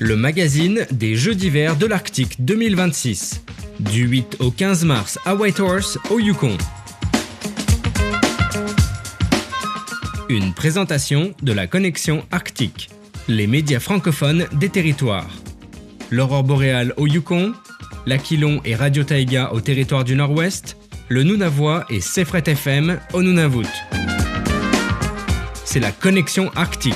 le magazine des Jeux d'hiver de l'Arctique 2026. Du 8 au 15 mars à Whitehorse, au Yukon. Une présentation de la Connexion Arctique, les médias francophones des territoires. L'aurore boréale au Yukon, l'Aquilon et Radio Taïga au territoire du Nord-Ouest, le Nunavut et Sefret FM au Nunavut. C'est la Connexion Arctique.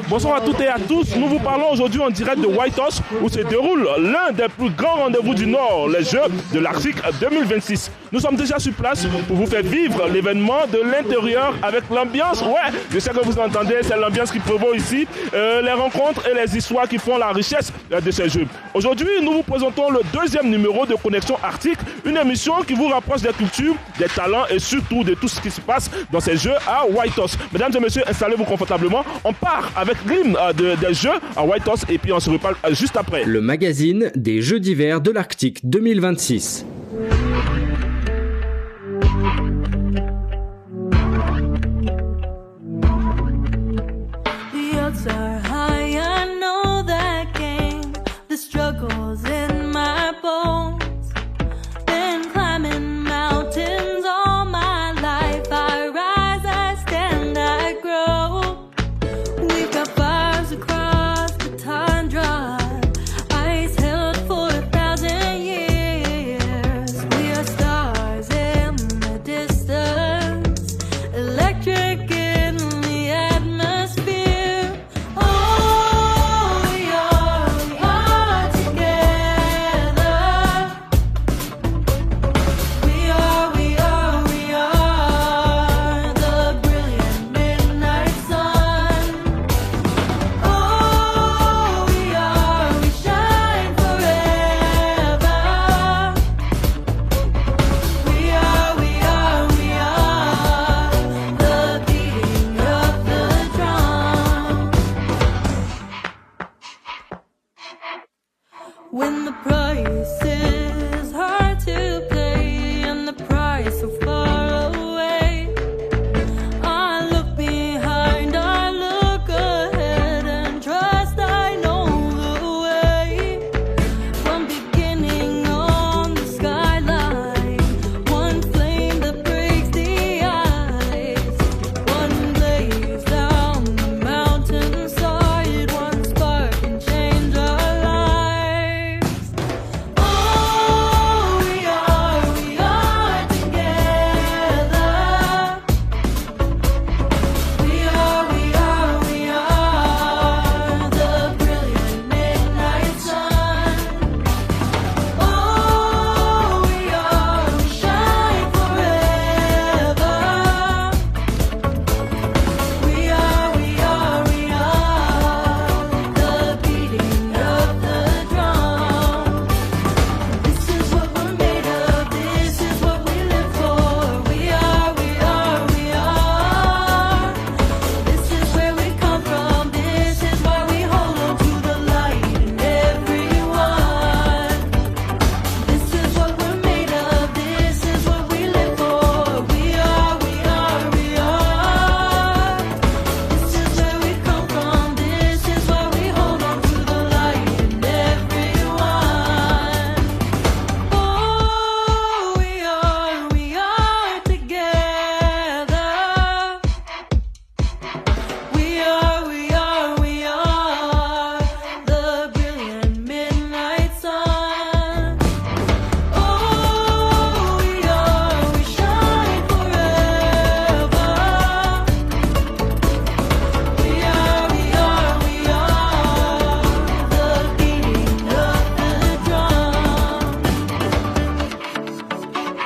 Bonsoir à toutes et à tous, nous vous parlons aujourd'hui en direct de Whitehorse où se déroule l'un des plus grands rendez-vous du Nord, les Jeux de l'Arctique 2026. Nous sommes déjà sur place pour vous faire vivre l'événement de l'intérieur avec l'ambiance. Ouais, je sais que vous entendez, c'est l'ambiance qui prévaut ici, les rencontres et les histoires qui font la richesse de ces Jeux. Aujourd'hui, nous vous présentons le deuxième numéro de Connexion Arctique, une émission qui vous rapproche des cultures, des talents et surtout de tout ce qui se passe dans ces Jeux à Whitehorse. Mesdames et messieurs, installez-vous confortablement, on part avec l'hymne des Jeux à Whitehorse et puis on se reparle juste après. Le magazine des Jeux d'hiver de l'Arctique 2026.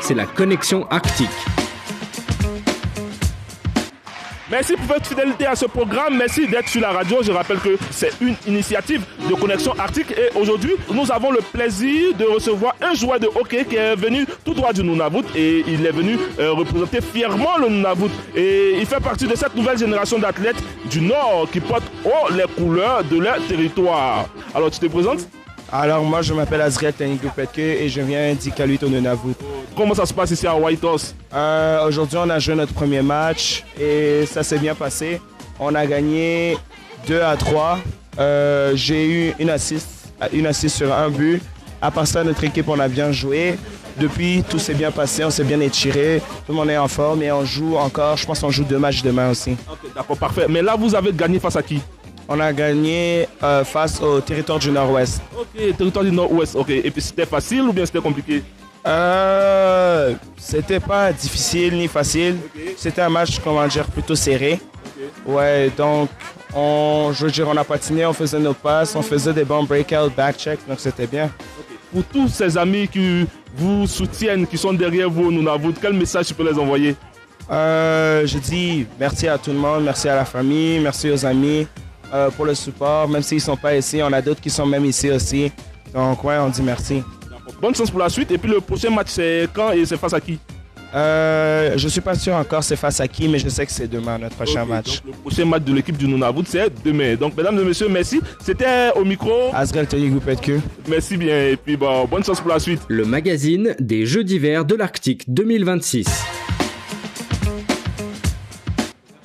C'est la Connexion Arctique. Merci pour votre fidélité à ce programme. Merci d'être sur la radio. Je rappelle que c'est une initiative de Connexion Arctique. Et aujourd'hui, nous avons le plaisir de recevoir un joueur de hockey qui est venu tout droit du Nunavut. Et il est venu représenter fièrement le Nunavut. Et il fait partie de cette nouvelle génération d'athlètes du Nord qui portent haut les couleurs de leur territoire. Alors, tu te présentes ? Alors moi, je m'appelle Azriel Tenigou-Petke et je viens d'Iqaluit au Nunavut. Comment ça se passe ici à Whitehorse? Aujourd'hui, on a joué notre premier match et ça s'est bien passé. On a gagné 2-3. J'ai eu une assist sur un but. À part ça, notre équipe, on a bien joué. Depuis, tout s'est bien passé, on s'est bien étiré. Tout le monde est en forme et on joue encore. Je pense qu'on joue 2 matchs demain aussi. Okay, d'accord, parfait. Mais là, vous avez gagné face à qui? On a gagné face au territoire du Nord-Ouest. Ok, territoire du Nord-Ouest, ok. Et puis c'était facile ou bien c'était compliqué? C'était pas difficile ni facile. Okay. C'était un match, comment dire, plutôt serré. Okay. Ouais, donc je veux dire, on a patiné, on faisait nos passes, on faisait des bons breakouts, back-check, donc c'était bien. Okay. Pour tous ces amis qui vous soutiennent, qui sont derrière vous au Nunavut, quel message tu peux les envoyer? Je dis merci à tout le monde, merci à la famille, merci aux amis. Pour le support, même s'ils ne sont pas ici, on a d'autres qui sont même ici aussi. Donc ouais, on dit merci. Bonne chance pour la suite. Et puis le prochain match, c'est quand et c'est face à qui? Je ne suis pas sûr encore c'est face à qui, mais je sais que c'est demain, notre prochain match. Donc, le prochain match de l'équipe du Nunavut, c'est demain. Donc mesdames et messieurs, merci. C'était au micro Azriel Tenigou-Petke. Merci bien. Et puis bonne chance pour la suite. Le magazine des Jeux d'hiver de l'Arctique 2026.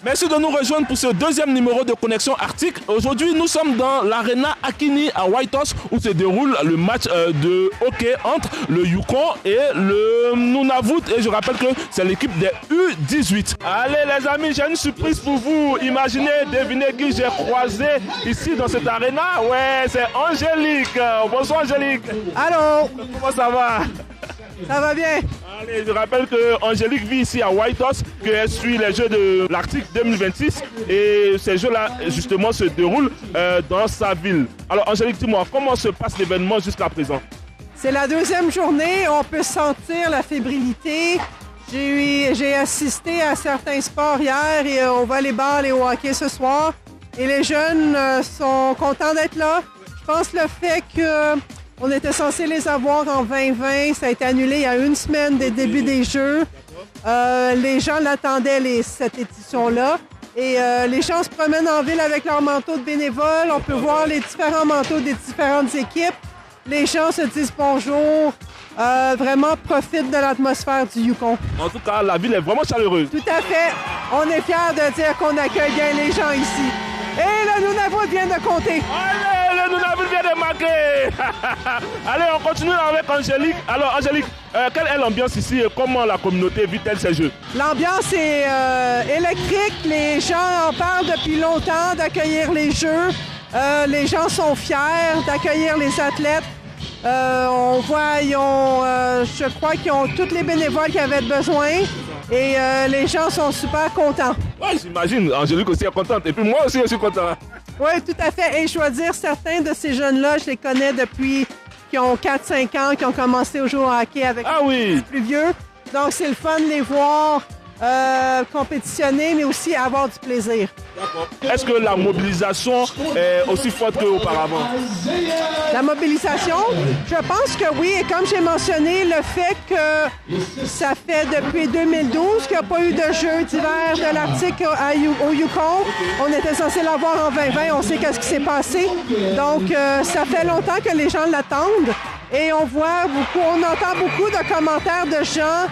Merci de nous rejoindre pour ce deuxième numéro de Connexion Arctique. Aujourd'hui, nous sommes dans l'Arena Akini à Whitehorse où se déroule le match de hockey entre le Yukon et le Nunavut. Et je rappelle que c'est l'équipe des U18. Allez les amis, j'ai une surprise pour vous. Imaginez, devinez qui j'ai croisé ici dans cette arena. Ouais, c'est Angélique. Bonsoir Angélique. Allô. Comment ça va? Ça va bien. Allez, je rappelle que Angélique vit ici à Whitehorse, qu'elle suit les Jeux de l'Arctique 2026 et ces Jeux-là, justement, se déroulent dans sa ville. Alors, Angélique, dis-moi, comment se passe l'événement jusqu'à présent? C'est la deuxième journée, on peut sentir la fébrilité. J'ai assisté à certains sports hier et au volleyball et au hockey ce soir. Et les jeunes sont contents d'être là. Je pense le fait que on était censé les avoir en 2020. Ça a été annulé il y a une semaine des débuts des Jeux. Les gens l'attendaient, cette édition-là. Et les gens se promènent en ville avec leurs manteaux de bénévoles. On peut voir les différents manteaux des différentes équipes. Les gens se disent bonjour. Vraiment profitent de l'atmosphère du Yukon. En tout cas, la ville est vraiment chaleureuse. Tout à fait. On est fiers de dire qu'on accueille bien les gens ici. Et le Nunavut vient de compter. Allez, le Nunavut vient de marquer. Allez, on continue avec Angélique. Alors, Angélique, quelle est l'ambiance ici et comment la communauté vit-elle ces Jeux? L'ambiance est électrique. Les gens en parlent depuis longtemps d'accueillir les Jeux. Les gens sont fiers d'accueillir les athlètes. On voit, je crois qu'ils ont tous les bénévoles qui avaient besoin. Et les gens sont super contents. Oui, j'imagine. Angélique aussi est contente. Et puis moi aussi, je suis content. Oui, tout à fait. Et je dois dire, certains de ces jeunes-là, je les connais depuis qu'ils ont 4-5 ans, qui ont commencé au jouer au hockey avec les plus vieux. Donc, c'est le fun de les voir compétitionner, mais aussi avoir du plaisir. Est-ce que la mobilisation est aussi forte qu'auparavant? La mobilisation, je pense que oui. Et comme j'ai mentionné, le fait que ça fait depuis 2012 qu'il n'y a pas eu de Jeux d'hiver de l'Arctique au Yukon. On était censé l'avoir en 2020. On sait qu'est-ce qui s'est passé. Donc, ça fait longtemps que les gens l'attendent. Et on voit beaucoup, on entend beaucoup de commentaires de gens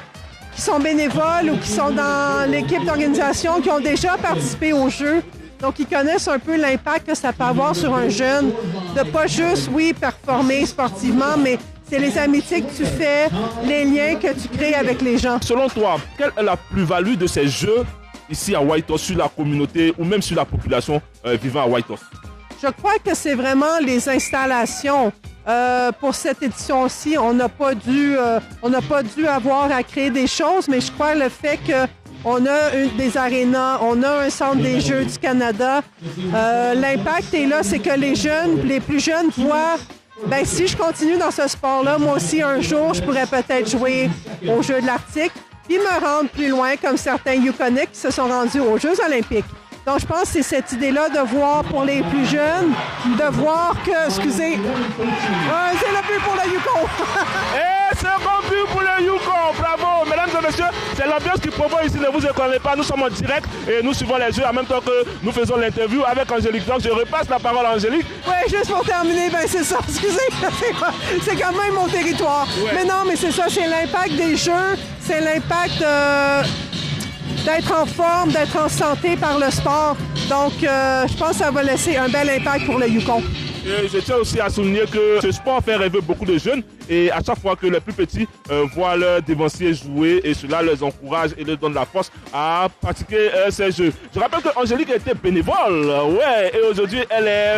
qui sont bénévoles ou qui sont dans l'équipe d'organisation, qui ont déjà participé aux Jeux. Donc, ils connaissent un peu l'impact que ça peut avoir sur un jeune de pas juste, performer sportivement, mais c'est les amitiés que tu fais, les liens que tu crées avec les gens. Selon toi, quelle est la plus-value de ces Jeux ici à Whitehorse sur la communauté ou même sur la population vivant à Whitehorse? Je crois que c'est vraiment les installations. Pour cette édition-ci, on n'a pas dû avoir à créer des choses, mais je crois le fait qu'on a des arénas, on a un centre des Jeux du Canada. L'impact est là, c'est que les plus jeunes voient, si je continue dans ce sport-là, moi aussi, un jour, je pourrais peut-être jouer aux Jeux de l'Arctique, puis me rendre plus loin, comme certains Yukonais qui se sont rendus aux Jeux olympiques. Donc, je pense que c'est cette idée-là de voir pour les plus jeunes, de voir que, c'est le but pour le Yukon. Et c'est bon but pour le Yukon, bravo. Mesdames et messieurs, c'est l'ambiance qui provoque ici, ne vous étonnez pas, nous sommes en direct et nous suivons les jeux en même temps que nous faisons l'interview avec Angélique. Donc je repasse la parole à Angélique. Oui, juste pour terminer, ben c'est ça, excusez, c'est quand même mon territoire. Ouais. Mais non, mais c'est ça, c'est l'impact des jeux, c'est l'impact d'être en forme, d'être en santé par le sport. Donc je pense que ça va laisser un bel impact pour le Yukon. Et je tiens aussi à souligner que ce sport fait rêver beaucoup de jeunes et à chaque fois que les plus petits voient leurs dévanciers jouer et cela les encourage et leur donne la force à pratiquer ces jeux. Je rappelle que Angélique était bénévole, ouais, et aujourd'hui elle est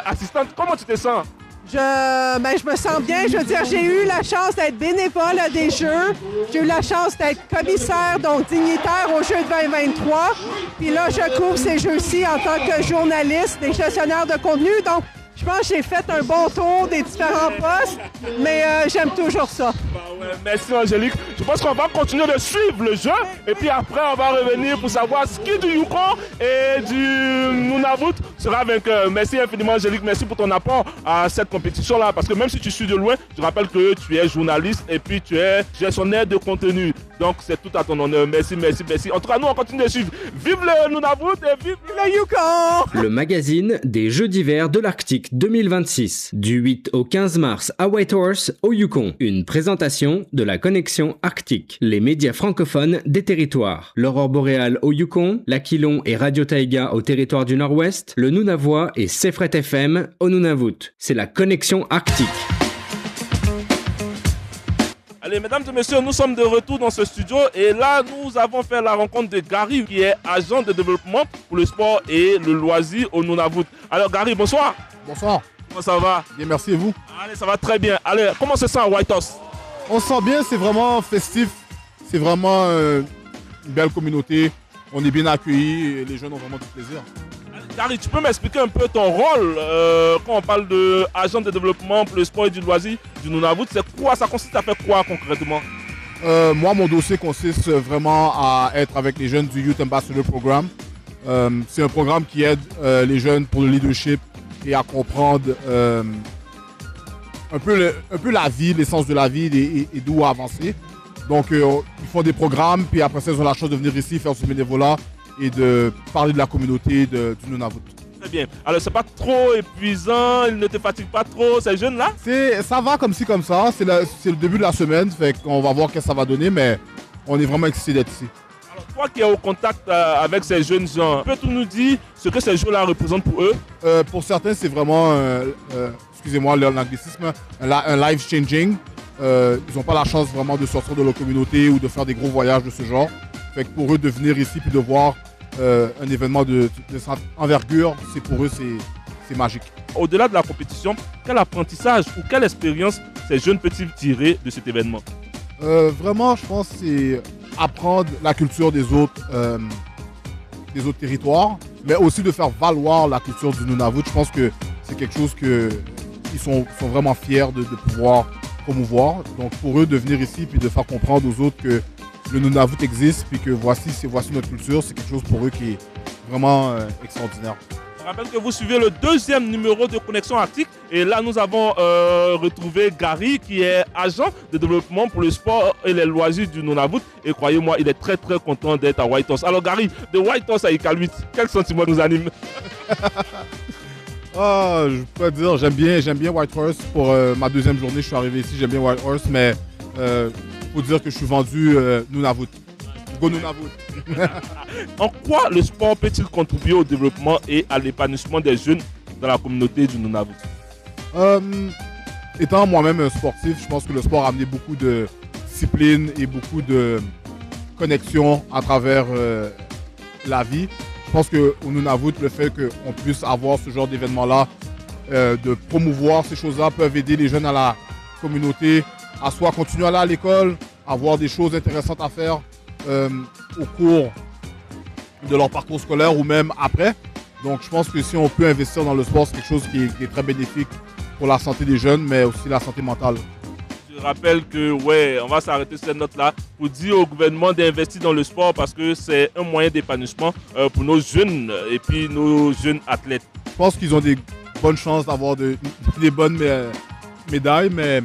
assistante. Comment tu te sens? Je me sens bien. Je veux dire, j'ai eu la chance d'être bénévole à des jeux. J'ai eu la chance d'être commissaire, donc dignitaire aux Jeux de 2023. Puis là, je couvre ces jeux-ci en tant que journaliste et gestionnaire de contenu. Donc, je pense que j'ai fait un bon tour des différents postes, mais j'aime toujours ça. Ouais, merci Angélique. Je pense qu'on va continuer de suivre le jeu et puis après on va revenir pour savoir ce qui du Yukon et du Nunavut sera vainqueur. Merci infiniment Angélique, merci pour ton apport à cette compétition-là parce que même si tu suis de loin, je rappelle que tu es journaliste et puis tu es gestionnaire de contenu. Donc c'est tout à ton honneur. Merci, merci, merci. En tout cas, nous on continue de suivre. Vive le Nunavut et vive le Yukon! Le magazine des Jeux d'hiver de l'Arctique 2026, du 8 au 15 mars à Whitehorse, au Yukon. Une présentation de la connexion arctique, les médias francophones des territoires. L'aurore boréale au Yukon, l'Aquilon et Radio Taïga au territoire du Nord-Ouest, le Nunavut et Sefret FM au Nunavut. C'est la connexion arctique. Allez, mesdames et messieurs, nous sommes de retour dans ce studio et là, nous avons fait la rencontre de Gary, qui est agent de développement pour le sport et le loisir au Nunavut. Alors, Gary, bonsoir. Bonsoir. Comment ça va? Bien, merci et vous? Allez, ça va très bien. Allez, comment se sent à Whitehorse? On se sent bien, c'est vraiment festif. C'est vraiment une belle communauté. On est bien accueillis et les jeunes ont vraiment du plaisir. Gary, tu peux m'expliquer un peu ton rôle quand on parle d'agent de développement pour le sport et du loisir du Nunavut? C'est quoi? Ça consiste à faire quoi concrètement? Moi, mon dossier consiste vraiment à être avec les jeunes du Youth Ambassador Program. C'est un programme qui aide les jeunes pour le leadership et à comprendre un peu la vie, l'essence de la vie et d'où avancer. Donc, ils font des programmes, puis après ça, ils ont la chance de venir ici faire ce bénévolat et de parler de la communauté du Nunavut. Très bien. Alors, c'est pas trop épuisant, il ne te fatigue pas trop, ces jeunes-là? Ça va comme ci, comme ça. C'est le début de la semaine, fait qu'on va voir ce que ça va donner, mais on est vraiment excités d'être ici. Alors, toi qui es au contact avec ces jeunes gens, peux-tu nous dire ce que ces jeux-là représentent pour eux? Pour certains, c'est vraiment, excusez-moi l'anglicisme, un life-changing. Ils n'ont pas la chance vraiment de sortir de leur communauté ou de faire des gros voyages de ce genre. Fait que pour eux, de venir ici puis de voir un événement de cette envergure, pour eux, c'est magique. Au-delà de la compétition, quel apprentissage ou quelle expérience ces jeunes peuvent-ils tirer de cet événement? Vraiment, je pense que c'est apprendre la culture des autres territoires, mais aussi de faire valoir la culture du Nunavut. Je pense que c'est quelque chose qu'ils sont vraiment fiers de pouvoir promouvoir. Donc pour eux, de venir ici puis de faire comprendre aux autres que le Nunavut existe puis que voici notre culture, c'est quelque chose pour eux qui est vraiment extraordinaire. Je rappelle que vous suivez le deuxième numéro de Connexion Arctique et là nous avons retrouvé Gary qui est agent de développement pour le sport et les loisirs du Nunavut et croyez-moi il est très très content d'être à Whitehorse. Alors Gary, de Whitehorse à Iqaluit, quel sentiment nous anime? Je peux dire, j'aime bien Whitehorse. Pour ma deuxième journée, je suis arrivé ici, j'aime bien Whitehorse, mais faut dire que je suis vendu Nunavut. Go Nunavut. En quoi le sport peut-il contribuer au développement et à l'épanouissement des jeunes dans la communauté du Nunavut? Étant moi-même un sportif, je pense que le sport a amené beaucoup de discipline et beaucoup de connexion à travers la vie. Je pense qu'au Nunavut, le fait qu'on puisse avoir ce genre d'événement-là, de promouvoir ces choses-là, peuvent aider les jeunes à la communauté à soit continuer à aller à l'école, avoir des choses intéressantes à faire au cours de leur parcours scolaire ou même après. Donc je pense que si on peut investir dans le sport, c'est quelque chose qui est très bénéfique pour la santé des jeunes, mais aussi la santé mentale. Je rappelle que, ouais, on va s'arrêter sur cette note-là pour dire au gouvernement d'investir dans le sport parce que c'est un moyen d'épanouissement pour nos jeunes et puis nos jeunes athlètes. Je pense qu'ils ont des bonnes chances d'avoir des bonnes médailles, mais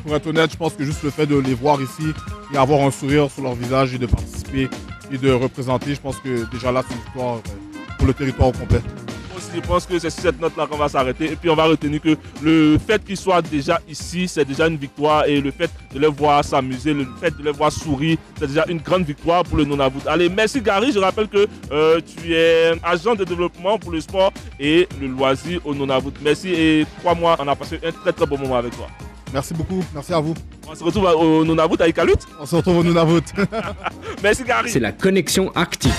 pour être honnête, je pense que juste le fait de les voir ici et avoir un sourire sur leur visage et de participer et de représenter, je pense que déjà là, c'est une victoire pour le territoire au complet. Je pense que c'est sur cette note-là qu'on va s'arrêter et puis on va retenir que le fait qu'ils soient déjà ici, c'est déjà une victoire et le fait de les voir s'amuser, le fait de les voir sourire, c'est déjà une grande victoire pour le Nunavut. Allez, merci Gary, je rappelle que tu es agent de développement pour le sport et le loisir au Nunavut. Merci et crois-moi, on a passé un très très bon moment avec toi. Merci beaucoup, merci à vous. On se retrouve au Nunavut avec Iqaluit. On se retrouve au Nunavut. Merci Gary. C'est la connexion arctique.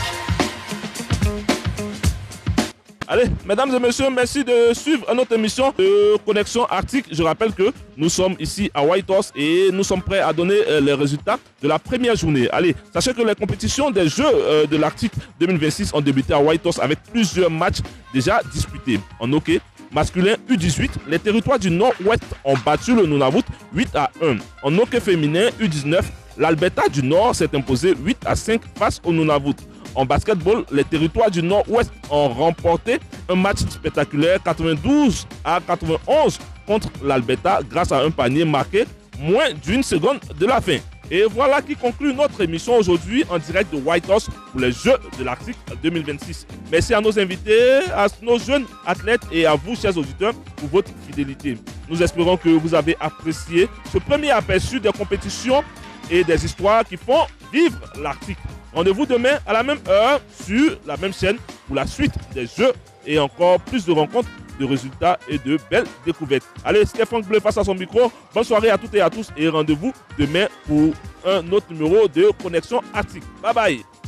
Allez, mesdames et messieurs, merci de suivre notre émission de Connexion Arctique. Je rappelle que nous sommes ici à Whitehorse et nous sommes prêts à donner les résultats de la première journée. Allez, sachez que les compétitions des Jeux de l'Arctique 2026 ont débuté à Whitehorse avec plusieurs matchs déjà disputés. En hockey masculin U18, les territoires du Nord-Ouest ont battu le Nunavut 8-1. En hockey féminin U19, l'Alberta du Nord s'est imposé 8-5 face au Nunavut. En basketball, les territoires du Nord-Ouest ont remporté un match spectaculaire 92-91 contre l'Alberta grâce à un panier marqué moins d'une seconde de la fin. Et voilà qui conclut notre émission aujourd'hui en direct de Whitehorse pour les Jeux de l'Arctique 2026. Merci à nos invités, à nos jeunes athlètes et à vous, chers auditeurs, pour votre fidélité. Nous espérons que vous avez apprécié ce premier aperçu des compétitions et des histoires qui font vivre l'Arctique. Rendez-vous demain à la même heure sur la même chaîne pour la suite des Jeux et encore plus de rencontres, de résultats et de belles découvertes. Allez, Stéphane Bleu face à son micro. Bonne soirée à toutes et à tous et rendez-vous demain pour un autre numéro de Connexion Arctique. Bye bye.